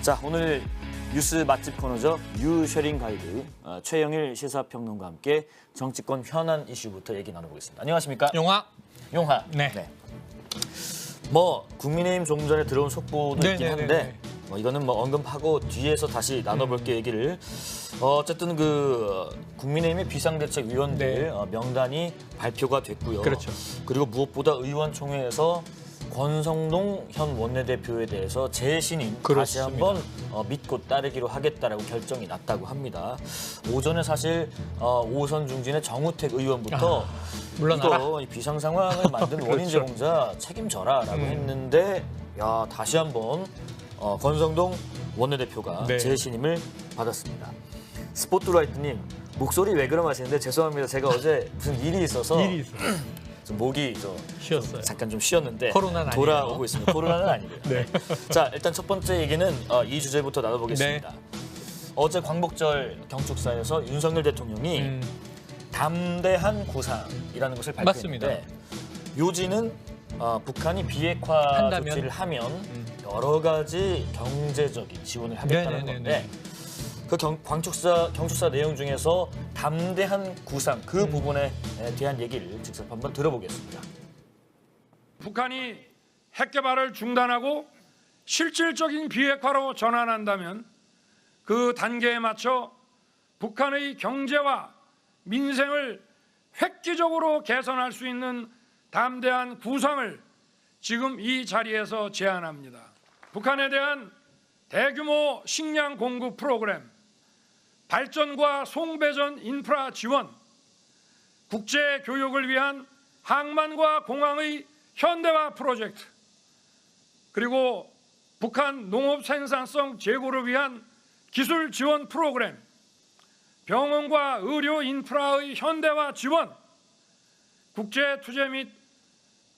자, 오늘 뉴스 맛집 코너죠. 유쉐링 가이드 최영일 시사평론가와 함께 정치권 현안 이슈부터 얘기 나눠보겠습니다. 안녕하십니까? 용화. 네. 뭐 국민의힘 조금 전에 들어온 속보도 있긴 한데 이거는 뭐 언급하고 뒤에서 다시 나눠볼게 얘기를. 어쨌든 그 국민의힘의 비상대책위원들 명단이 발표가 됐고요. 그렇죠. 그리고 무엇보다 의원총회에서 권성동 현 원내대표에 대해서 재신임 다시 한번 믿고 따르기로 하겠다라고 결정이 났다고 합니다. 오전에 사실 5선 중진의 정우택 의원부터 물러나라. 이거 비상 상황을 만든 원인 제공자 책임져라라고 했는데 야 다시 한번 권성동 원내대표가 재신임을 받았습니다. 스포트라이트님 목소리 왜 그럼 하시는데 죄송합니다. 제가 어제 무슨 일이 있어서 좀 목이 쉬었어요. 잠깐 좀 쉬었는데 코로나는 돌아오고 아니에요. 있습니다. 코로나는 아니고요. 네. 자, 일단 첫 번째 얘기는 이 주제부터 나눠보겠습니다. 어제 광복절 경축사에서 윤석열 대통령이 담대한 구상이라는 것을 발표했는데 맞습니다. 요지는 북한이 비핵화 조치를 하면 여러 가지 경제적인 지원을 하겠다는 건데 그 경축사 내용 중에서 담대한 구상 그 부분에 대한 얘기를 직접 한번 들어보겠습니다. 북한이 핵 개발을 중단하고 실질적인 비핵화로 전환한다면 그 단계에 맞춰 북한의 경제와 민생을 획기적으로 개선할 수 있는 담대한 구상을 지금 이 자리에서 제안합니다. 북한에 대한 대규모 식량 공급 프로그램, 발전과 송배전 인프라 지원, 국제 교육을 위한 항만과 공항의 현대화 프로젝트, 그리고 북한 농업 생산성 제고를 위한 기술 지원 프로그램, 병원과 의료 인프라의 현대화 지원, 국제 투자 및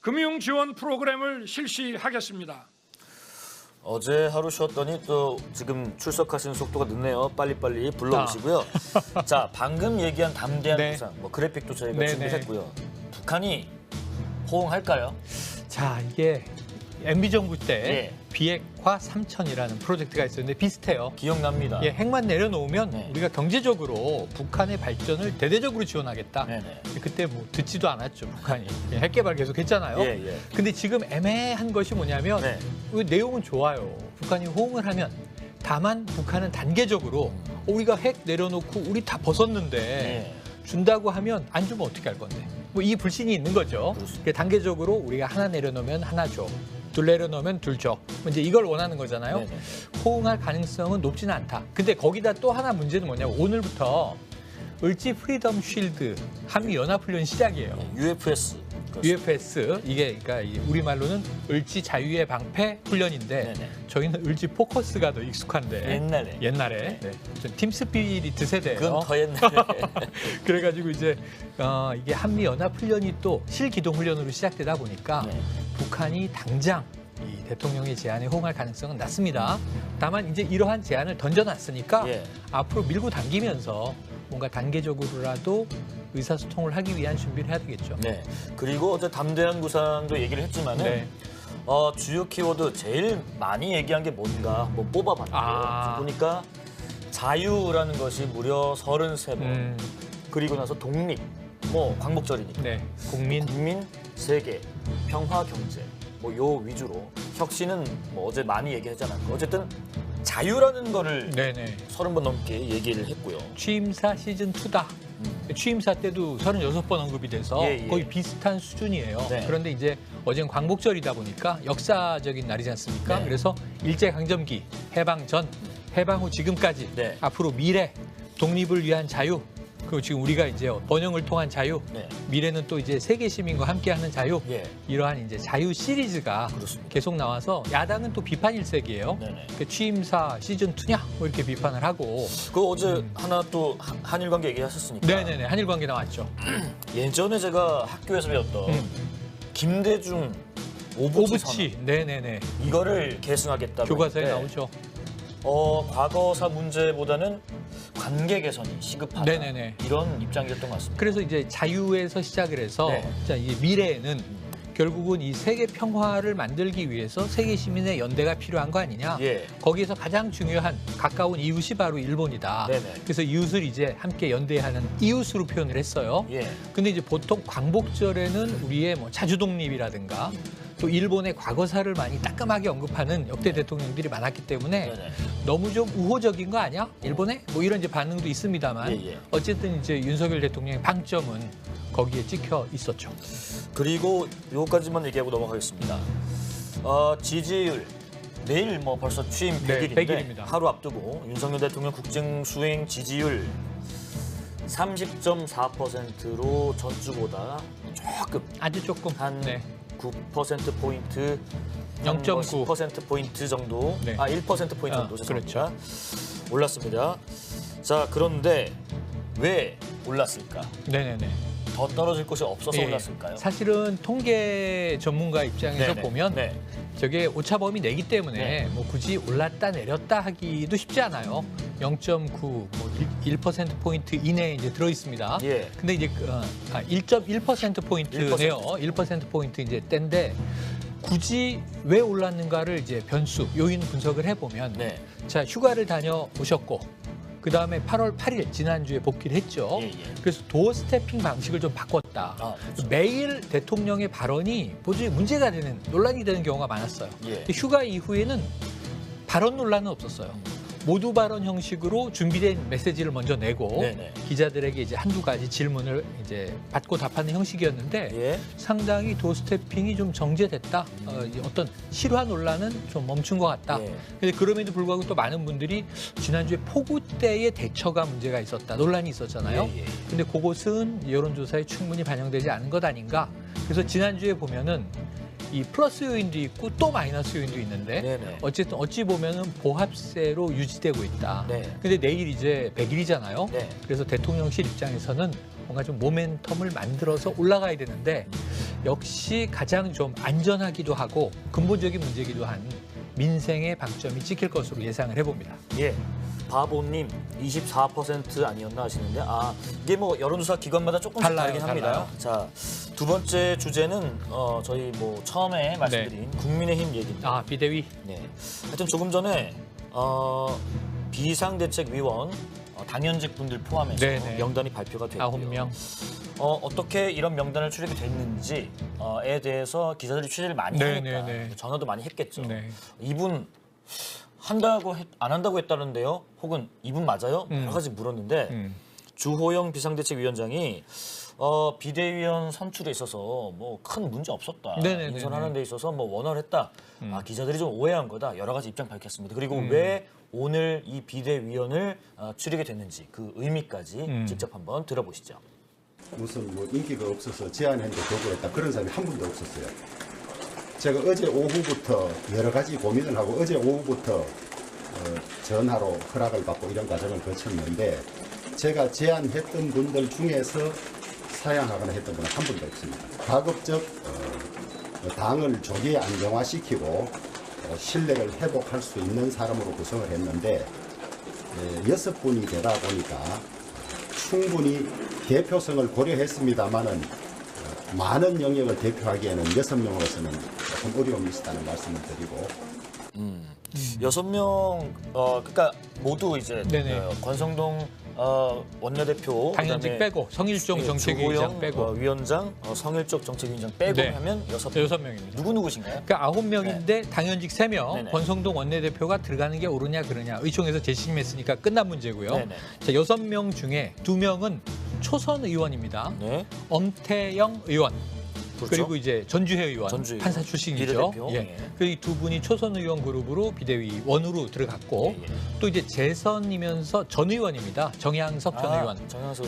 금융 지원 프로그램을 실시하겠습니다. 어제 하루 쉬었더니 또 지금 출석하시는 속도가 늦네요. 빨리빨리 불러오시고요. 자, 방금 얘기한 담대한 구상, 뭐 그래픽도 저희가 준비했고요. 북한이 호응할까요? 자, 이게 MB 정부 때 비핵화 3000이라는 프로젝트가 있었는데 비슷해요. 기억납니다. 핵만 내려놓으면 우리가 경제적으로 북한의 발전을 대대적으로 지원하겠다. 그때 뭐 듣지도 않았죠, 북한이. 핵 개발 계속 했잖아요. 근데 지금 애매한 것이 뭐냐면 내용은 좋아요. 북한이 호응을 하면 다만 북한은 단계적으로 우리가 핵 내려놓고 우리 다 벗었는데 준다고 하면 안 주면 어떻게 할 건데. 뭐 이 불신이 있는 거죠. 단계적으로 우리가 하나 내려놓으면 하나 줘. 둘 내려놓으면 둘 줘. 이제 이걸 원하는 거잖아요. 호응할 가능성은 높지는 않다. 근데 거기다 또 하나 문제는 뭐냐면 오늘부터 을지 프리덤 쉴드 한미 연합훈련 시작이에요. UFS. UFS 이게 그러니까 우리말로는 을지 자유의 방패 훈련인데 저희는 을지 포커스가 더 익숙한데 옛날에 팀 스피리트 세대예요. 그건 더 옛날에. 그래가지고 이제 이게 한미 연합 훈련이 또 실기동 훈련으로 시작되다 보니까 북한이 당장 이 대통령의 제안에 호응할 가능성은 낮습니다. 다만 이제 이러한 제안을 던져놨으니까 앞으로 밀고 당기면서 뭔가 단계적으로라도 의사소통을 하기 위한 준비를 해야 되겠죠. 그리고 어제 담대한 구상도 얘기를 했지만은 주요 키워드 제일 많이 얘기한 게 뭔가 한번 뽑아봤는데요. 보니까 자유라는 것이 무려 33번. 그리고 나서 독립, 뭐 광복절이니까. 국민, 세계, 평화, 경제. 뭐 요 위주로 혁신은 뭐 어제 많이 얘기하잖아요. 어쨌든 자유라는 거를 30번 넘게 얘기를 했고요. 취임사 시즌2다. 취임사 때도 36번 언급이 돼서 거의 비슷한 수준이에요. 그런데 이제 어제는 광복절이다 보니까 역사적인 날이지 않습니까? 그래서 일제강점기, 해방 전, 해방 후 지금까지 앞으로 미래, 독립을 위한 자유, 그리고 지금 우리가 이제 번영을 통한 자유, 미래는 또 이제 세계 시민과 함께하는 자유, 이러한 이제 자유 시리즈가 계속 나와서 야당은 또 비판 일색이에요. 취임사 시즌 2냐 뭐 이렇게 비판을 하고. 그 어제 하나 또 한일 관계 얘기하셨으니까. 한일 관계 나왔죠. 예전에 제가 학교에서 배웠던 김대중 오부치. 이거를 계승하겠다고. 교과서에 나오죠. 과거사 문제보다는 관계 개선이 시급하다. 이런 입장이었던 것 같습니다. 그래서 이제 자유에서 시작을 해서 자, 이 미래에는 결국은 이 세계 평화를 만들기 위해서 세계 시민의 연대가 필요한 거 아니냐. 예. 거기에서 가장 중요한 가까운 이웃이 바로 일본이다. 네네. 그래서 이웃을 이제 함께 연대하는 이웃으로 표현을 했어요. 예. 근데 이제 보통 광복절에는 우리의 뭐 자주독립이라든가 또 일본의 과거사를 많이 따끔하게 언급하는 역대 대통령들이 많았기 때문에 네네. 너무 좀 우호적인 거 아니야? 일본에? 뭐 이런 이제 반응도 있습니다만 예. 어쨌든 이제 윤석열 대통령의 방점은 거기에 찍혀 있었죠. 그리고 요까지만 얘기하고 넘어가겠습니다. 지지율 내일 뭐 벌써 취임 100일인데 100일입니다. 하루 앞두고 윤석열 대통령 국정 수행 지지율 30.4%로 전주보다 조금 아주 조금 한 네. 9%포인트 0.9. 10%포인트 정도, 네. 1%포인트 정도 죄송합니다. 그렇죠. 올랐습니다. 자, 그런데 왜 올랐을까? 네네네. 더 떨어질 곳이 없어서 예. 올랐을까요? 사실은 통계 전문가 입장에서 네네. 보면 네. 저게 오차범위 내기 때문에 네. 뭐 굳이 올랐다 내렸다 하기도 쉽지 않아요. 0.9, 뭐 1%포인트 이내에 이제 들어 있습니다. 예. 근데 이제 1.1%포인트네요. 1%포인트 이제 때인데 굳이 왜 올랐는가를 이제 변수, 요인 분석을 해보면 네. 자, 휴가를 다녀오셨고 그다음에 8월 8일 지난주에 복귀를 했죠. 예. 그래서 도어 스태핑 방식을 좀 바꿨다. 그렇죠. 매일 대통령의 발언이 도저히 문제가 되는, 논란이 되는 경우가 많았어요. 예. 근데 휴가 이후에는 발언 논란은 없었어요. 모두 발언 형식으로 준비된 메시지를 먼저 내고 네네. 기자들에게 이제 한두 가지 질문을 이제 받고 답하는 형식이었는데 예. 상당히 도스태핑이 좀 정제됐다. 어떤 실화 논란은 좀 멈춘 것 같다. 예. 근데 그럼에도 불구하고 또 많은 분들이 지난주에 폭우 때의 대처가 문제가 있었다. 논란이 있었잖아요. 예. 근데 그것은 여론조사에 충분히 반영되지 않은 것 아닌가. 그래서 지난주에 보면은 이 플러스 요인도 있고 또 마이너스 요인도 있는데 네네. 어쨌든 어찌 보면은 보합세로 유지되고 있다. 네. 근데 내일 이제 100일이잖아요. 네. 그래서 대통령실 입장에서는 뭔가 좀 모멘텀을 만들어서 올라가야 되는데 역시 가장 좀 안전하기도 하고 근본적인 문제이기도 한 민생의 방점이 찍힐 것으로 예상을 해봅니다. 예. 바보님 24% 아니었나 하시는데 이게 뭐 여론조사 기관마다 조금씩 다르긴 합니다. 달라요. 자, 두 번째 주제는 저희 뭐 처음에 말씀드린 국민의힘 얘기입니다. 비대위. 네. 하여튼 조금 전에 비상대책위원 당연직 분들 포함해서 네네. 명단이 발표가 됐고요. 9명. 어떻게 이런 명단을 추리게 됐는지에 대해서 기자들이 취재를 많이 하니까 전화도 많이 했겠죠. 네. 이분 안 한다고 했다는데요? 혹은 이분 맞아요? 여러 가지 물었는데 주호영 비상대책위원장이 비대위원 선출에 있어서 뭐 큰 문제 없었다. 인선하는 데 있어서 뭐 원활했다. 기자들이 좀 오해한 거다. 여러 가지 입장 밝혔습니다. 그리고 왜 오늘 이 비대위원을 추리게 됐는지 그 의미까지 직접 한번 들어보시죠. 무슨 뭐 인기가 없어서 제안했는데 거부했다 그런 사람이 한 분도 없었어요. 제가 어제 오후부터 여러 가지 고민을 하고 어제 오후부터 전화로 허락을 받고 이런 과정을 거쳤는데 제가 제안했던 분들 중에서 사양하거나 했던 분은 한 분도 없습니다. 가급적 당을 조기에 안정화시키고 신뢰를 회복할 수 있는 사람으로 구성을 했는데 6분이 되다 보니까 충분히 대표성을 고려했습니다마는 많은 영역을 대표하기에는 6명으로서는 조금 어려움이 있었다는 말씀을 드리고 6명 그러니까 모두 이제 권성동 원내대표 당연직 빼고 성일종 정책위원장 빼고 위원장 성일종 정책위원장 빼고 하면 6명입니다. 누구누구신가요? 그러니까 9명인데 당연직 3명 권성동 원내대표가 들어가는 게 옳으냐 그러냐 의총에서 재심했으니까 끝난 문제고요. 자, 6명 중에 2명은 초선 의원입니다. 엄태영 의원. 그렇죠? 그리고 이제 전주회 의원, 판사 출신이죠. 그 두 분이 초선 의원 그룹으로 비대위 원으로 들어갔고 또 이제 재선이면서 전 의원입니다. 정양석 전 의원.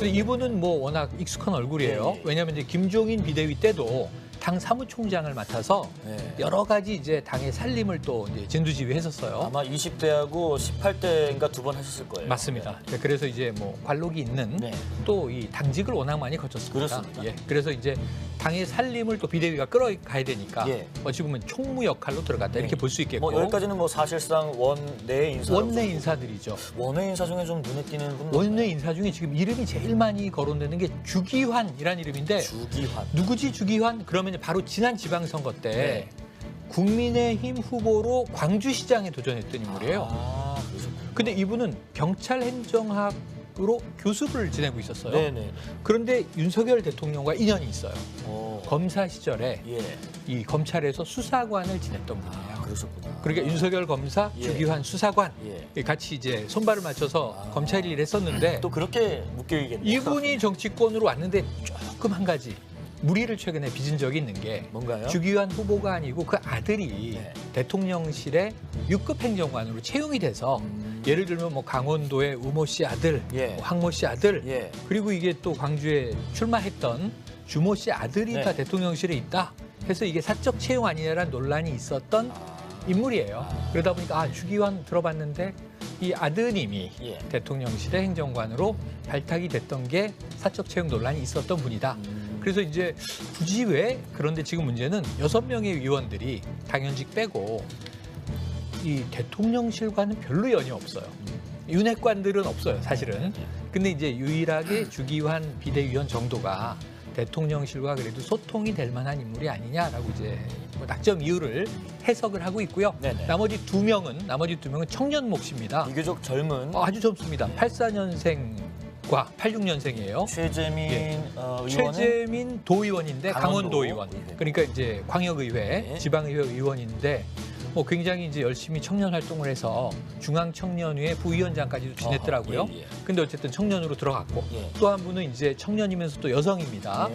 이분은 뭐 워낙 익숙한 얼굴이에요. 왜냐하면 이제 김종인 비대위 때도 당 사무총장을 맡아서 여러 가지 이제 당의 살림을 또 이제 진두지휘했었어요. 아마 20대하고 18대인가 2번 하셨을 거예요. 맞습니다. 그래서 이제 뭐 관록이 있는 또 이 당직을 워낙 많이 거쳤습니다. 그렇습니다. 그래서 이제 당의 살림을 또 비대위가 끌어가야 되니까 어찌 보면 총무 역할로 들어갔다 이렇게 볼 수 있겠고. 뭐 여기까지는 뭐 사실상 원내 인사. 원내 인사들이죠. 원내 인사 중에 좀 눈에 띄는 분. 원내 인사 중에 지금 이름이 제일 많이 거론되는 게 주기환이라는 이름인데. 주기환. 누구지 주기환? 그러면 왜냐하면 바로 지난 지방선거 때 국민의힘 후보로 광주시장에 도전했던 인물이에요. 근데 이분은 경찰 행정학으로 교수를 지내고 있었어요. 네네. 그런데 윤석열 대통령과 인연이 있어요. 검사 시절에 이 검찰에서 수사관을 지냈던 분이에요. 그러셨구나. 그러니까 윤석열 검사, 주기환 수사관 같이 이제 손발을 맞춰서 검찰 일을 했었는데 또 그렇게 묶여있겠네요. 이분이 정치권으로 왔는데 조금 한 가지 무리를 최근에 빚은 적이 있는 게 뭔가요? 주기환 후보가 아니고 그 아들이 대통령실의 6급 행정관으로 채용이 돼서 예를 들면 뭐 강원도의 우모 씨 아들, 뭐 황모 씨 아들 그리고 이게 또 광주에 출마했던 주모 씨 아들이 다 대통령실에 있다 해서 이게 사적 채용 아니냐라는 논란이 있었던 인물이에요. 그러다 보니까 주기환 들어봤는데 이 아드님이 대통령실의 행정관으로 발탁이 됐던 게 사적 채용 논란이 있었던 분이다. 그래서 이제 굳이 왜 그런데 지금 문제는 6명의 위원들이 당연직 빼고 이 대통령실과는 별로 연이 없어요. 윤핵관들은 없어요, 사실은. 근데 이제 유일하게 주기환 비대위원 정도가 대통령실과 그래도 소통이 될 만한 인물이 아니냐라고 이제 뭐 낙점 이유를 해석을 하고 있고요. 나머지 두 명은 청년 몫입니다. 비교적 젊은 아주 젊습니다. 84년생과 86년생이에요. 최재민 의원은 최재민 도의원인데 강원도 의원. 의원. 그러니까 이제 광역의회, 지방의회 의원인데 뭐 굉장히 이제 열심히 청년 활동을 해서 중앙청년위의 부위원장까지도 지냈더라고요. 근데 어쨌든 청년으로 들어갔고 또 한 분은 이제 청년이면서 또 여성입니다.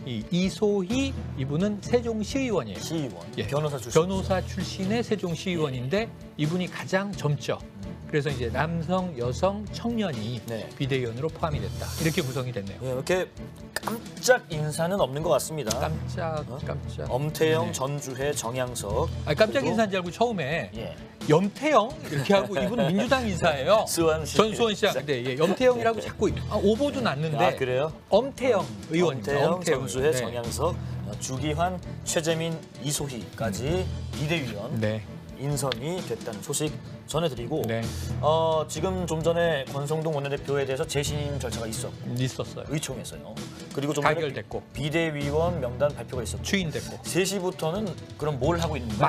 이 이소희 이분은 세종시의원이에요. 시의원, 변호사 출신. 변호사 출신의 세종시의원인데 이분이 가장 젊죠. 그래서 이제 남성, 여성, 청년이 비대위원으로 포함이 됐다. 이렇게 구성이 됐네요. 이렇게 깜짝 인사는 없는 것 같습니다. 깜짝. 엄태영, 전주회, 정양석. 깜짝 인사인 줄 알고 처음에 염태영 이렇게 하고 이분 민주당 인사예요. 전수원 시장. 근데 염태영이라고 자꾸 오보도 났는데. 그래요? 엄태영 의원입니다. 엄태영, 전주회, 정양석, 주기환, 최재민, 이소희까지 비대위원 인선이 됐다는 소식 전해드리고 지금 좀 전에 권성동 원내대표에 대해서 재신임 절차가 있었어요. 의총에서요. 그리고 좀 전에 가결됐고 비대위원 명단 발표가 있었고 추인됐고 3시부터는 그럼 뭘 하고 있는 거예요?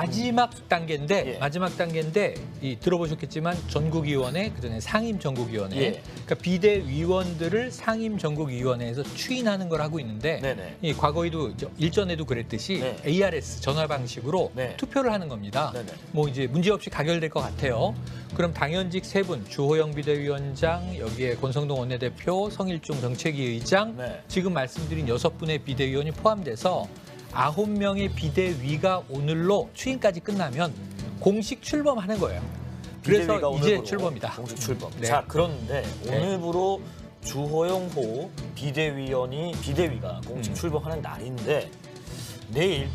마지막 단계인데 이 들어보셨겠지만 전국위원회 그전에 상임전국위원회 그러니까 비대위원들을 상임전국위원회에서 추인하는 걸 하고 있는데 이 과거에도 일전에도 그랬듯이 ARS 전화 방식으로 투표를 하는 겁니다. 뭐 이제 문제없이 가결될 것 같아요. 그럼 당연직 3분, 주호영 비대위원장, 여기에 권성동 원내대표, 성일종 정책위 의장, 지금 말씀드린 6분의 비대위원이 포함돼서 9명의 비대위가 오늘로 추인까지 끝나면 공식 출범하는 거예요. 그래서 이제 출범이다. 공식 출범. 자, 그런데 오늘부로 주호영 비대위가 공식 출범하는 날인데 내일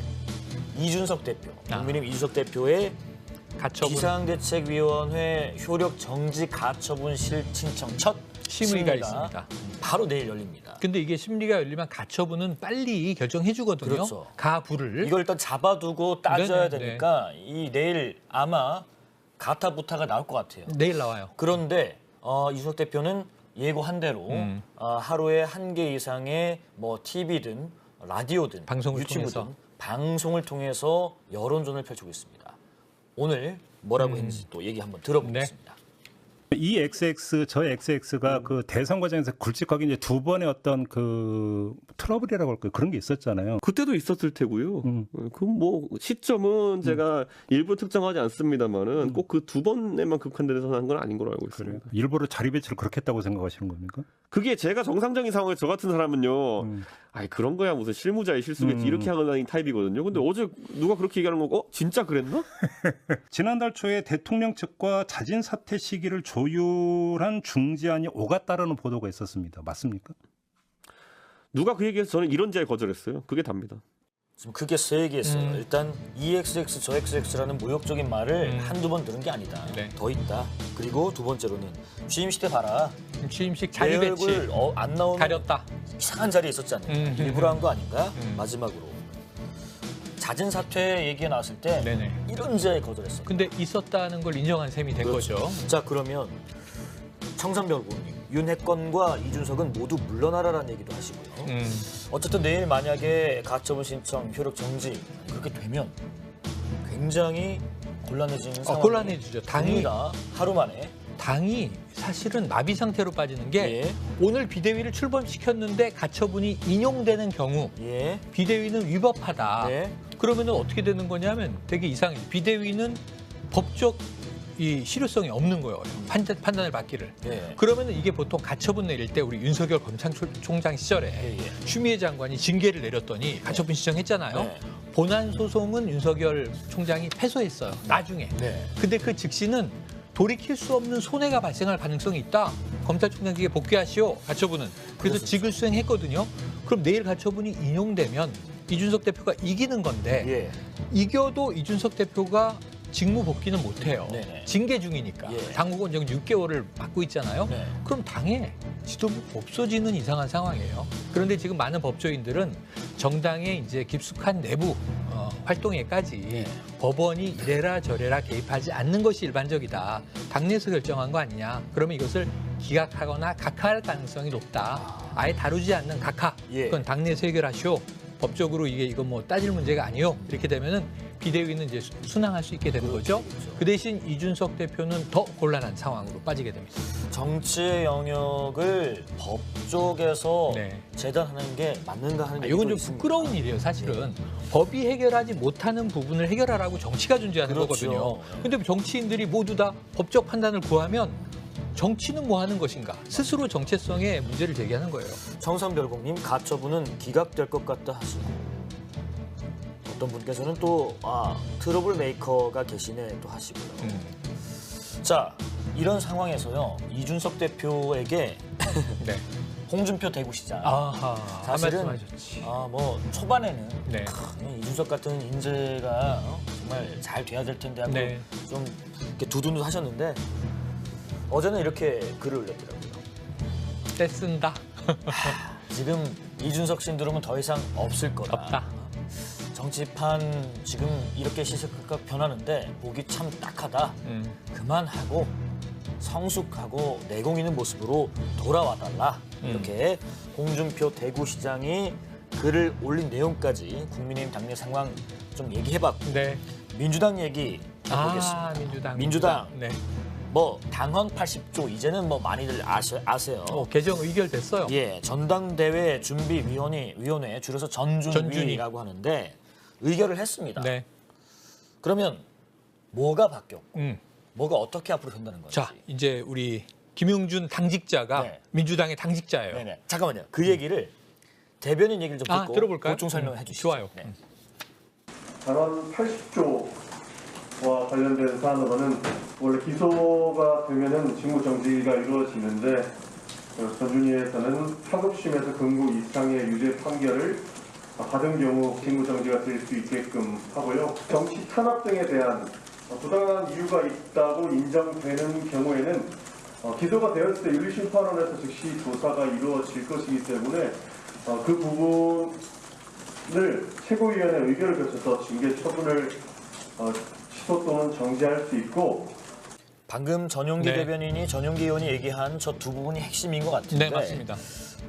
이준석 대표, 국민의힘 이준석 대표의 비상대책위원회 효력 정지 가처분 실신청 첫 심의가 있습니다. 바로 내일 열립니다. 근데 이게 심리가 열리면 가처분은 빨리 결정해 주거든요. 그렇죠. 가부를. 이걸 일단 잡아두고 따져야 되니까 이 내일 아마 가타부타가 나올 것 같아요. 내일 나와요. 그런데 이준석 대표는 예고한 대로 하루에 1개 이상의 뭐 TV든 라디오든 유튜브든 방송을 통해서 여론전을 펼치고 있습니다. 오늘 뭐라고 했는지 또 얘기 한번 들어보겠습니다. 이 XX, 저 XX가 그 대선 과정에서 굵직하게 이제 2번의 어떤 그 트러블이라고 할까요? 그런 게 있었잖아요. 그때도 있었을 테고요. 그 뭐 시점은 제가 일부 특정하지 않습니다만은 꼭 그 2번에만 극한돼서 한 건 아닌 걸로 알고 있습니다. 그래요? 일부러 자리 배치를 그렇게 했다고 생각하시는 겁니까? 그게 제가 정상적인 상황에 저 같은 사람은요. 아이 그런 거야 무슨 실무자의 실수겠지 이렇게 하는 타입이거든요. 근데 어제 누가 그렇게 얘기하는 거 진짜 그랬나? 지난달 초에 대통령 측과 자진 사퇴 시기를 조율한 중재안이 오갔다라는 보도가 있었습니다. 맞습니까? 누가 그 얘기해서 저는 이런 제안에 거절했어요. 그게 답니다. 지금 크게 3개 있어요. 일단 EXX, 저 XX라는 모욕적인 말을 한두 번 들은 게 아니다. 더 있다. 그리고 두 번째로는 취임식 때 봐라. 취임식 자리 배치. 안 나오는 가렸다. 이상한 자리에 있었잖아요. 일부러 한 거 아닌가? 마지막으로. 자진 사퇴 얘기가 나왔을 때 이런 제안에 거절했어요. 근데 있었다는 걸 인정한 셈이 된 거죠. 자, 그러면 청산별 의원님 윤핵관과 이준석은 모두 물러나라라는 얘기도 하시고요. 어쨌든 내일 만약에 가처분 신청, 효력 정지 그렇게 되면 굉장히 곤란해지는 상황이 곤란해지죠. 당이 하루 만에. 당이 사실은 마비 상태로 빠지는 게 오늘 비대위를 출범시켰는데 가처분이 인용되는 경우 비대위는 위법하다. 그러면 어떻게 되는 거냐면 되게 이상해요. 비대위는 법적 이 실효성이 없는 거예요. 판단을 받기를. 그러면 이게 보통 가처분 내릴 때 우리 윤석열 검찰총장 시절에 추미애 장관이 징계를 내렸더니 가처분 신청했잖아요. 본안 소송은 윤석열 총장이 패소했어요. 나중에. 근데 그 즉시는 돌이킬 수 없는 손해가 발생할 가능성이 있다. 검찰총장직에 복귀하시오. 가처분은. 그래서 직을 수행했거든요. 그럼 내일 가처분이 인용되면 이준석 대표가 이기는 건데 이겨도 이준석 대표가 직무 복귀는 못해요. 징계 중이니까. 당국은 지금 6개월을 받고 있잖아요. 그럼 당에 지도부가 없어지는 이상한 상황이에요. 그런데 지금 많은 법조인들은 정당의 이제 깊숙한 내부 활동에까지 법원이 이래라 저래라 개입하지 않는 것이 일반적이다. 당내에서 결정한 거 아니냐. 그러면 이것을 기각하거나 각하할 가능성이 높다. 아예 다루지 않는 각하. 그건 당내에서 해결하시오. 법적으로 이건 뭐 따질 문제가 아니요. 이렇게 되면은 비대위는 이제 순항할 수 있게 되는 거죠. 그 대신 이준석 대표는 더 곤란한 상황으로 빠지게 됩니다. 정치의 영역을 법 쪽에서 재단하는 게 맞는가 하는 이건 좀 부끄러운 일이에요, 사실은. 법이 해결하지 못하는 부분을 해결하라고 정치가 존재하는 거거든요. 근데 정치인들이 모두 다 법적 판단을 구하면 정치는 뭐 하는 것인가? 스스로 정체성의 문제를 제기하는 거예요. 청산별공님, 가처분은 기각될 것 같다 하시고 어떤 분께서는 또 트러블 메이커가 계시네 또 하시고요. 자, 이런 상황에서요. 이준석 대표에게 홍준표 대구시장 사실은 뭐 초반에는 이준석 같은 인재가 정말 잘 돼야 될 텐데 하고 좀 이렇게 두둔 하셨는데 어제는 이렇게 글을 올렸더라고요. 떼쓴다. 지금 이준석 신드롬은 더 이상 없을 거다. 없다. 정치판 지금 이렇게 시시각각 변하는데 보기 참 딱하다. 그만하고 성숙하고 내공 있는 모습으로 돌아와달라. 이렇게 홍준표 대구시장이 글을 올린 내용까지 국민의힘 당내 상황 좀 얘기해봤고 민주당 얘기 해보겠습니다. 민주당. 뭐 당헌 80조 이제는 뭐 많이들 아세요. 개정 의결됐어요. 전당대회 준비위원회 줄여서 전준위라고 하는데 의결을 했습니다. 그러면 뭐가 바뀌었고 뭐가 어떻게 앞으로 된다는 건지. 자, 이제 우리 김용준 당직자가 민주당의 당직자예요. 잠깐만요. 그 얘기를 대변인 얘기를 좀 듣고 들어볼까요? 보충 설명해 주시죠. 좋아요. 당헌 80조와 관련된 사안으로는 원래 기소가 되면은 직무 정지가 이루어지는데 전준위에서는 하급심에서 금고 이상의 유죄 판결을 받은 경우 직무 정지가 될 수 있게끔 하고요. 정치 탄압 등에 대한 부당한 이유가 있다고 인정되는 경우에는 기소가 되었을 때 윤리심판원에서 즉시 조사가 이루어질 것이기 때문에 그 부분을 최고위원회 의결을 거쳐서 징계 처분을 취소 또는 정지할 수 있고. 방금 전용기 대변인이 전용기 의원이 얘기한 저 두 부분이 핵심인 것 같은데. 맞습니다.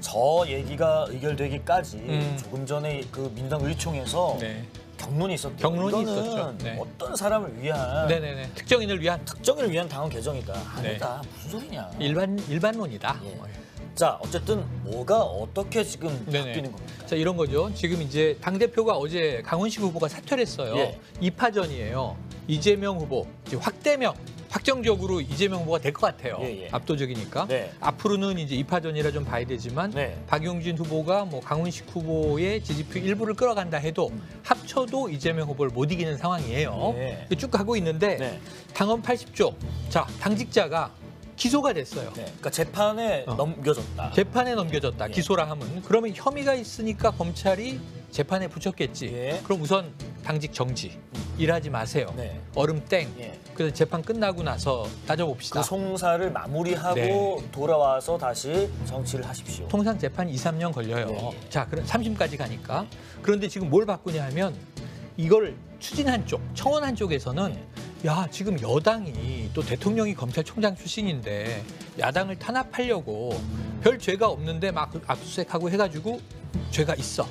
저 얘기가 의결되기까지 조금 전에 그 민주당 의총에서 경론이 있었죠. 경론이 있었죠. 어떤 사람을 위한 특정인을 위한 당헌 개정이다. 아니다. 무슨 소리냐. 일반론이다. 자, 어쨌든 뭐가 어떻게 지금 바뀌는 겁니까? 자, 이런 거죠. 지금 이제 당대표가 어제 강훈식 후보가 사퇴를 했어요. 2파전이에요. 이재명 후보, 이제 확정적으로 이재명 후보가 될 것 같아요. 압도적이니까. 앞으로는 이제 2파전이라 좀 봐야 되지만 박용진 후보가 뭐 강훈식 후보의 지지표 일부를 끌어간다 해도 합쳐도 이재명 후보를 못 이기는 상황이에요. 쭉 가고 있는데 당헌 80조. 자, 당직자가 기소가 됐어요. 그러니까 재판에 넘겨졌다. 재판에 넘겨졌다. 기소라 하면. 그러면 혐의가 있으니까 검찰이 재판에 붙였겠지. 그럼 우선 당직 정지. 일하지 마세요. 얼음 땡. 그래서 재판 끝나고 나서 따져봅시다. 그 송사를 마무리하고 돌아와서 다시 정치를 하십시오. 통상 재판 2, 3년 걸려요. 자, 그럼 3심까지 가니까. 그런데 지금 뭘 바꾸냐 하면 이걸 추진한 쪽, 청원한 쪽에서는 야, 지금 여당이 또 대통령이 검찰총장 출신인데 야당을 탄압하려고 별 죄가 없는데 막 압수수색하고 해가지고 죄가 있어.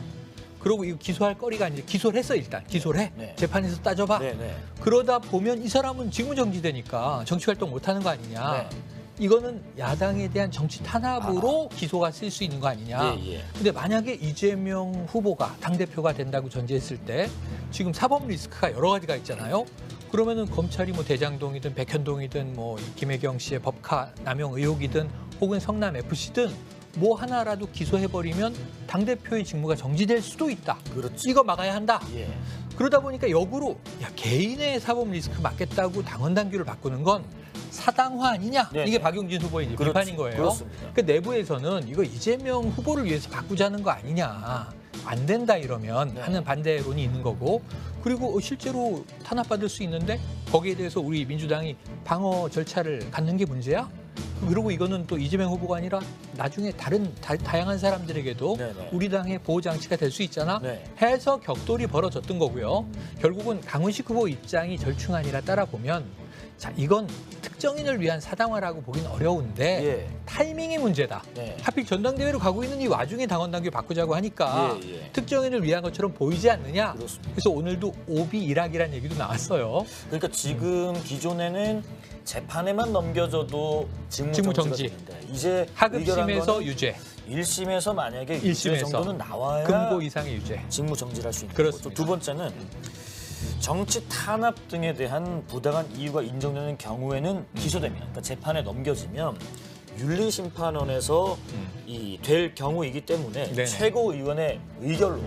그러고 이거 기소할 거리가 이제 기소를 했어. 일단 기소를 해. 네. 재판에서 따져봐. 네. 그러다 보면 이 사람은 직무정지되니까 정치활동 못하는 거 아니냐. 네. 이거는 야당에 대한 정치 탄압으로 기소가 쓸 수 있는 거 아니냐. 근데 만약에 이재명 후보가 당대표가 된다고 전제했을 때 지금 사법 리스크가 여러 가지가 있잖아요. 그러면은 검찰이 뭐 대장동이든 백현동이든 뭐 김혜경 씨의 법카 남용 의혹이든 혹은 성남 FC든 뭐 하나라도 기소해버리면 당대표의 직무가 정지될 수도 있다. 그렇지. 이거 막아야 한다. 예. 그러다 보니까 역으로 야, 개인의 사법 리스크 막겠다고 당원 당규를 바꾸는 건 사당화 아니냐? 네네. 이게 박용진 후보의 이제 그렇지. 비판인 거예요. 그렇습니다. 그 내부에서는 이거 이재명 후보를 위해서 바꾸자는 거 아니냐? 안 된다 이러면 네. 하는 반대론이 있는 거고, 그리고 실제로 탄압받을 수 있는데 거기에 대해서 우리 민주당이 방어 절차를 갖는 게 문제야? 그리고 이거는 또 이재명 후보가 아니라 나중에 다양한 사람들에게도 네네. 우리 당의 보호 장치가 될 수 있잖아. 네. 해서 격돌이 벌어졌던 거고요. 결국은 강훈식 후보 입장이 절충안이라 따라보면 자, 이건 특정인을 위한 사당화라고 보긴 어려운데 예. 타이밍의 문제다. 네. 하필 전당대회로 가고 있는 이 와중에 당원당규 바꾸자고 하니까 예. 특정인을 위한 것처럼 보이지 않느냐. 그렇습니다. 그래서 오늘도 오비 일학이라는 얘기도 나왔어요. 그러니까 지금 기존에는 재판에만 넘겨져도 직무 정지가 되는데 이제 하급심에서 유죄, 1심에서 만약에 유죄 1심에서 정도는 나와야 금고 이상의 유죄. 직무 정지를 할 수 있는 그렇습니다. 거고, 두 번째는 정치 탄압 등에 대한 부당한 이유가 인정되는 경우에는 기소되면, 그러니까 재판에 넘겨지면 윤리심판원에서 될 경우이기 때문에 네네. 최고위원회 의결로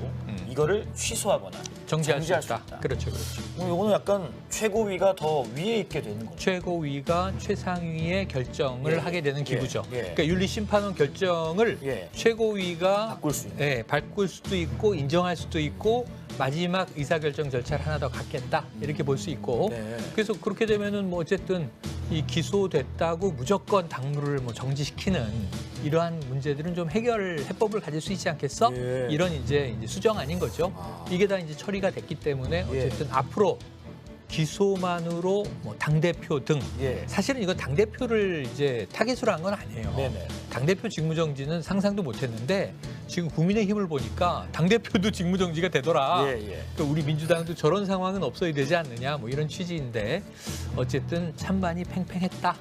이거를 취소하거나 정지할 수 정지할 있다. 그렇죠, 그렇죠. 이거는 약간 최고위가 더 위에 있게 되는 거죠. 최고위가 최상위의 결정을 예, 하게 되는 기구죠. 예. 그러니까 윤리심판원 결정을 예. 최고위가 바꿀 수 있는. 예, 바꿀 수도 있고 인정할 수도 있고 마지막 의사결정 절차를 하나 더 갖겠다 이렇게 볼 수 있고 네. 그래서 그렇게 되면은 뭐 어쨌든 이 기소됐다고 무조건 당무를 뭐 정지시키는 이러한 문제들은 좀 해결 해법을 가질 수 있지 않겠어? 예. 이런 이제 수정안인 거죠. 이게 다 이제 처리가 됐기 때문에 어쨌든 앞으로 기소만으로 뭐 당대표 등 예. 사실은 이건 당대표를 이제 타겟으로 한 건 아니에요. 네네. 당대표 직무정지는 상상도 못했는데 지금 국민의힘을 보니까 당대표도 직무정지가 되더라. 그러니까 우리 민주당도 저런 상황은 없어야 되지 않느냐 뭐 이런 취지인데 어쨌든 찬반이 팽팽했다.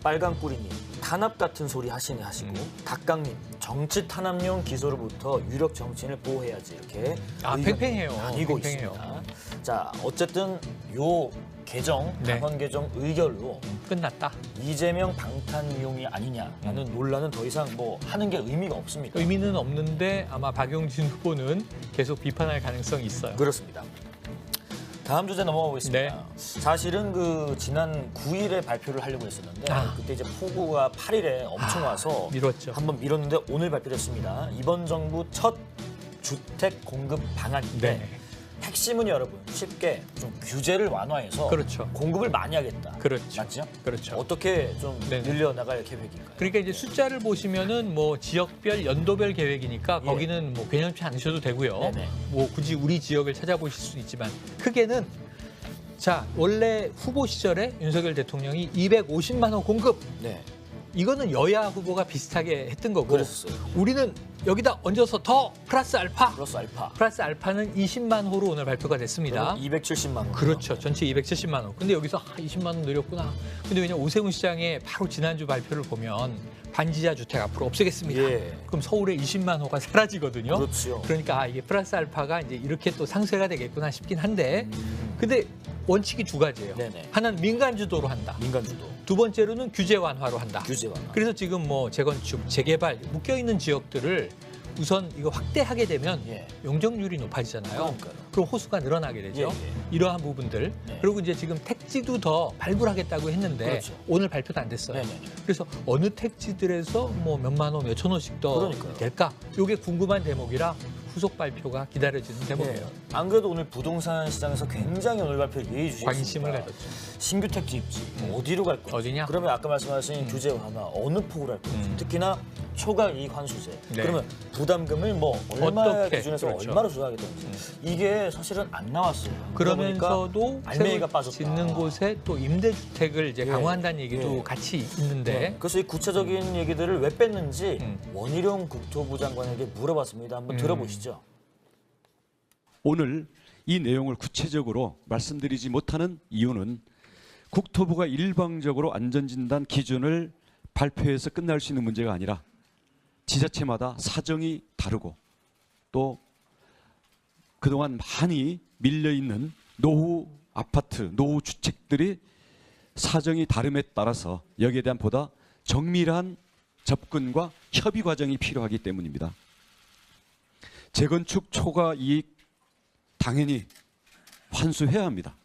빨강뿌리님 탄압 같은 소리 하시고 닭강님 정치 탄압용 기소로부터 유력 정치인을 보호해야지 이렇게 팽팽해요. 나뉘고 팽팽해요. 있습니다. 자 어쨌든 요 개정 당원 개정 의결로 끝났다. 이재명 방탄용이 아니냐라는 논란은 더 이상 뭐 하는 게 의미가 없습니다. 의미는 없는데 아마 박용진 후보는 계속 비판할 가능성이 있어요. 그렇습니다. 다음 주제 넘어가 보겠습니다. 네. 사실은 그 지난 9일에 발표를 하려고 했었는데 그때 이제 폭우가 8일에 엄청 와서 미뤘죠. 한번 미뤘는데 오늘 발표를 했습니다. 이번 정부 첫 주택 공급 방안인데 네. 핵심은 여러분 쉽게 좀 규제를 완화해서 그렇죠. 공급을 많이 하겠다. 그렇죠. 맞죠? 그렇죠. 어떻게 좀 네네. 늘려나갈 계획인가요? 그러니까 이제 숫자를 보시면은 뭐 지역별 연도별 계획이니까 거기는 뭐 개념치 않으셔도 되고요. 네네. 뭐 굳이 우리 지역을 찾아보실 수는 있지만 크게는 자 원래 후보 시절에 윤석열 대통령이 250만 호 공급 네. 이거는 여야 후보가 비슷하게 했던 거고 그랬었어요. 우리는 여기다 얹어서 더 플러스 알파 플러스 알파. 플러스 알파는 20만 호로 오늘 발표가 됐습니다. 270만 원. 그렇죠. 전체 270만 호. 근데 여기서 20만 원 늘렸구나. 근데 왜냐면 오세훈 시장의 바로 지난주 발표를 보면 반지하 주택 앞으로 없애겠습니다. 예. 그럼 서울에 20만 호가 사라지거든요. 그렇죠. 그러니까 이게 플러스 알파가 이제 이렇게 또 상쇄가 되겠구나 싶긴 한데 근데 원칙이 두 가지예요. 네네. 하나는 민간 주도로 한다. 민간 주도. 두 번째로는 규제 완화로 한다. 규제 완화. 그래서 지금 뭐 재건축, 재개발 묶여 있는 지역들을 우선 이거 확대하게 되면 용적률이 높아지잖아요. 그러니까요. 그럼 호수가 늘어나게 되죠. 이러한 부분들. 그리고 이제 지금 택지도 더 발굴하겠다고 했는데 그렇죠. 오늘 발표도 안 됐어요. 네네. 그래서 어느 택지들에서 뭐 몇만 호, 몇천 호씩 더 그러니까요. 될까? 이게 궁금한 대목이라 후속 발표가 기다려지는 대목이에요. 안 그래도 오늘 부동산 시장에서 굉장히 오늘 발표 예의주시했습니다. 관심을 가졌죠. 신규 택지 입지 어디로 갈 거냐? 어디냐? 그러면 아까 말씀하신 규제 완화 어느 폭으로 할 거냐? 특히나 초과 이익 환수제. 네. 그러면 부담금을 뭐 얼마 어떻게, 기준에서 그렇죠. 얼마로 조정하겠다는지 이게 사실은 안 나왔어요. 그러면서도 알맹이가 새로 빠졌다. 짓는 곳에 또 임대주택을 이제 예. 강화한다는 얘기도 예. 같이 있는데 그래서 이 구체적인 얘기들을 왜 뺐는지 원희룡 국토부 장관에게 물어봤습니다. 한번 들어보시죠. 오늘 이 내용을 구체적으로 말씀드리지 못하는 이유는 국토부가 일방적으로 안전진단 기준을 발표해서 끝날 수 있는 문제가 아니라 지자체마다 사정이 다르고 또 그동안 많이 밀려있는 노후 아파트, 노후 주택들이 사정이 다름에 따라서 여기에 대한 보다 정밀한 접근과 협의 과정이 필요하기 때문입니다. 재건축 초과 이익 당연히 환수해야 합니다.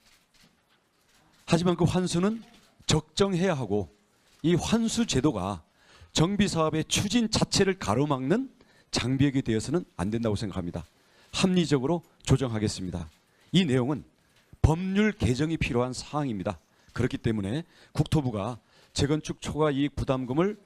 하지만 그 환수는 적정해야 하고 이 환수 제도가 정비 사업의 추진 자체를 가로막는 장벽이 되어서는 안 된다고 생각합니다. 합리적으로 조정하겠습니다. 이 내용은 법률 개정이 필요한 사항입니다. 그렇기 때문에 국토부가 재건축 초과 이익 부담금을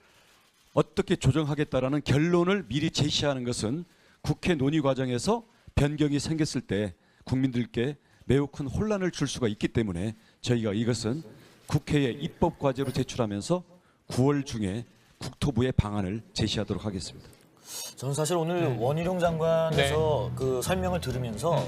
어떻게 조정하겠다라는 결론을 미리 제시하는 것은 국회 논의 과정에서 변경이 생겼을 때 국민들께 매우 큰 혼란을 줄 수가 있기 때문에 저희가 이것은 국회에 입법 과제로 제출하면서 9월 중에 국토부의 방안을 제시하도록 하겠습니다. 저는 사실 오늘 원희룡 장관에서 그 설명을 들으면서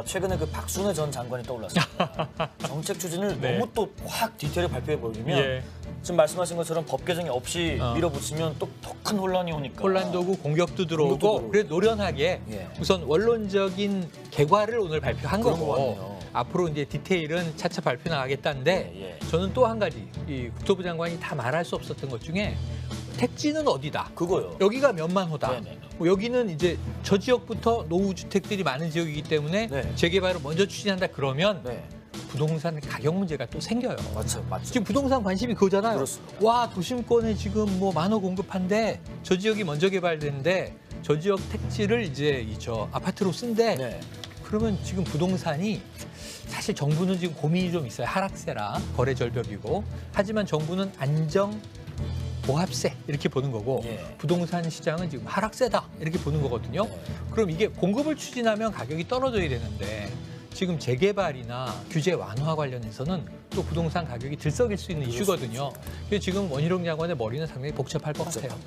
최근에 그 박순애 전 장관이 떠올랐습니다. 정책 추진을 너무 또 확 디테일에 발표해 버리면 지금 말씀하신 것처럼 법 개정이 없이 밀어붙이면 또 더 큰 혼란이 오니까. 혼란도 오고 공격도 들어오고 그래서 노련하게 우선 원론적인 결과를 오늘 발표한 거고 앞으로 이제 디테일은 차차 발표 나가겠다는데 저는 또 한 가지 이 국토부 장관이 다 말할 수 없었던 것 중에 택지는 어디다. 그거요. 여기가 몇만 호다. 뭐 여기는 이제 저 지역부터 노후 주택들이 많은 지역이기 때문에 재개발을 먼저 추진한다 그러면 부동산 가격 문제가 또 생겨요. 맞죠. 지금 부동산 관심이 그거잖아요. 그렇습니다. 와, 도심권에 지금 뭐 10,000호 공급한데 저 지역이 먼저 개발되는데 저 지역 택지를 이제 저 아파트로 쓴대. 그러면 지금 부동산이 사실 정부는 지금 고민이 좀 있어요. 하락세라 거래 절벽이고. 하지만 정부는 안정 보합세 이렇게 보는 거고 부동산 시장은 지금 하락세다 이렇게 보는 거거든요. 그럼 이게 공급을 추진하면 가격이 떨어져야 되는데 지금 재개발이나 규제 완화 관련해서는 또 부동산 가격이 들썩일 수 있는 이슈거든요. 그래서 지금 원희룡 장관의 머리는 상당히 복잡할 것 같아요.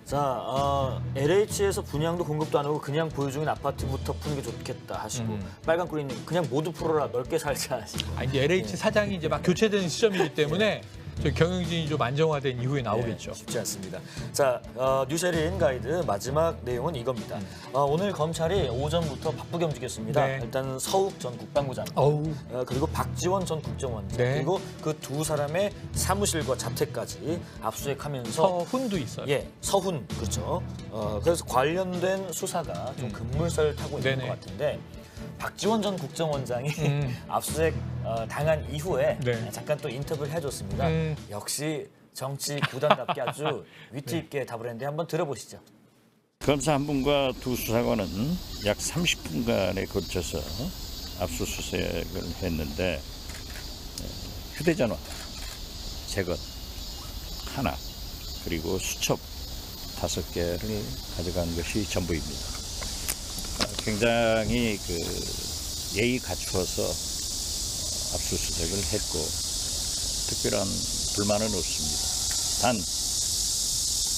자, LH에서 분양도 공급도 안 하고 그냥 보유 중인 아파트부터 푸는 게 좋겠다 하시고 빨간꿀이님 그냥 모두 풀어라 넓게 살자 하시고. 이제 LH 사장이 이제 막 교체되는 시점이기 때문에 저 경영진이 좀 안정화된 이후에 나오겠죠. 쉽지 않습니다. 자, 뉴세린 가이드 마지막 내용은 이겁니다. 오늘 검찰이 오전부터 바쁘게 움직였습니다. 일단 서욱 전 국방부 장관, 그리고 박지원 전 국정원장, 그리고 그 두 사람의 사무실과 자택까지 압수수색하면서 서훈도 있어요. 서훈 그렇죠. 그래서 관련된 수사가 좀 급물살을 타고 있는 것 같은데. 박지원 전 국정원장이 압수수색 당한 이후에 잠깐 또 인터뷰를 해줬습니다. 역시 정치 구단답게 아주 위트 있게 답을 했는데 한번 들어보시죠. 검사 한 분과 두 수사관은 약 30분간에 걸쳐서 압수수색을 했는데 휴대전화 세 것 하나 그리고 수첩 5개를 가져간 것이 전부입니다. 굉장히 예의 갖추어서 압수수색을 했고 특별한 불만은 없습니다. 단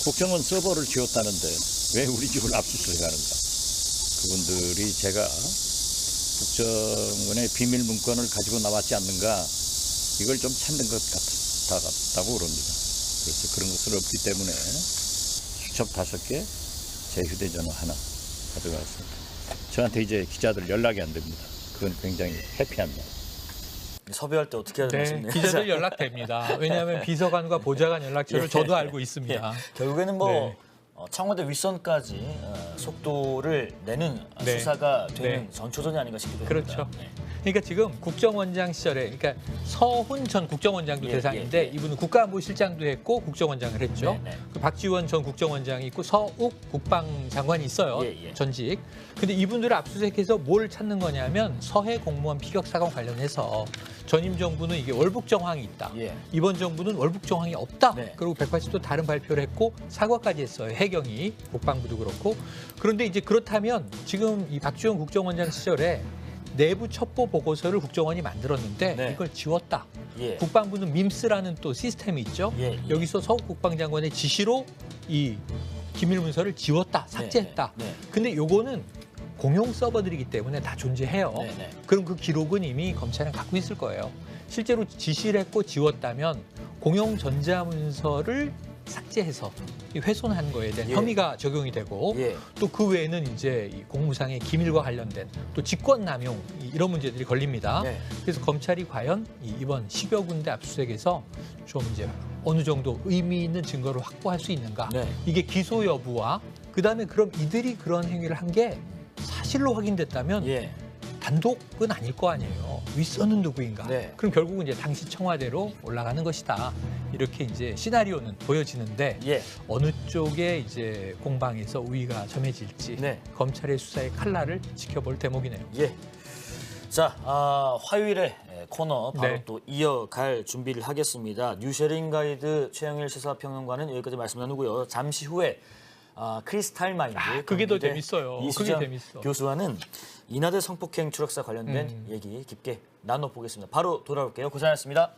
국정원 서버를 지웠다는데 왜 우리 집을 압수수색하는가? 그분들이 제가 국정원의 비밀 문건을 가지고 나왔지 않는가 이걸 좀 찾는 것 같다고 그럽니다. 그래서 그런 것은 없기 때문에 수첩 5개, 제 휴대전화 하나 가져갔습니다. 저한테 이제 기자들 연락이 안 됩니다. 그건 굉장히 해피합니다. 섭외할 때 어떻게 해야 되나 싶네요. 기자들 연락됩니다. 왜냐하면 비서관과 보좌관 연락처를 저도 알고 있습니다. 결국에는 청와대 윗선까지 속도를 내는 수사가 되는 전초전이 아닌가 싶기도 합니다. 그렇죠. 그러니까 지금 국정원장 시절에 그러니까 서훈 전 국정원장도 대상인데 이분은 국가안보실장도 했고 국정원장을 했죠. 그 박지원 전 국정원장이 있고 서욱 국방장관이 있어요. 전직. 근데 이분들을 압수수색해서 뭘 찾는 거냐면 서해 공무원 피격 사건 관련해서 전임 정부는 이게 월북 정황이 있다. 이번 정부는 월북 정황이 없다. 그리고 180도 다른 발표를 했고 사과까지 했어요. 해경이 국방부도 그렇고. 그런데 이제 그렇다면 지금 이 박지원 국정원장 시절에 내부 첩보 보고서를 국정원이 만들었는데 이걸 지웠다. 국방부는 밈스라는 또 시스템이 있죠. 여기서 서욱 국방장관의 지시로 이 기밀 문서를 지웠다, 삭제했다. 근데 요거는 공용 서버들이기 때문에 다 존재해요. 그럼 그 기록은 이미 검찰은 갖고 있을 거예요. 실제로 지시를 했고 지웠다면 공용 전자문서를 삭제해서 훼손한 거에 대한 혐의가 적용이 되고 또 그 외에는 이제 이 공무상의 기밀과 관련된 또 직권남용 이런 문제들이 걸립니다. 그래서 검찰이 과연 이번 10여 군데 압수수색에서 좀 이제 어느 정도 의미 있는 증거를 확보할 수 있는가? 이게 기소 여부와 그다음에 그럼 이들이 그런 행위를 한 게 사실로 확인됐다면 단독은 아닐 거 아니에요. 윗선은 누구인가? 그럼 결국은 이제 당시 청와대로 올라가는 것이다. 이렇게 이제 시나리오는 보여지는데 어느 쪽에 이제 공방에서 우위가 점해질지 검찰의 수사의 칼날을 지켜볼 대목이네요. 자, 화요일에 코너 바로 또 이어갈 준비를 하겠습니다. 뉴쉐링 가이드 최영일 시사평론가는 여기까지 말씀 나누고요. 잠시 후에 크리스탈 마인드 그게 더 재밌어요. 이수정 그게 재밌어. 교수와는 인하대 성폭행 추락사 관련된 얘기 깊게 나눠보겠습니다. 바로 돌아올게요. 고생하셨습니다.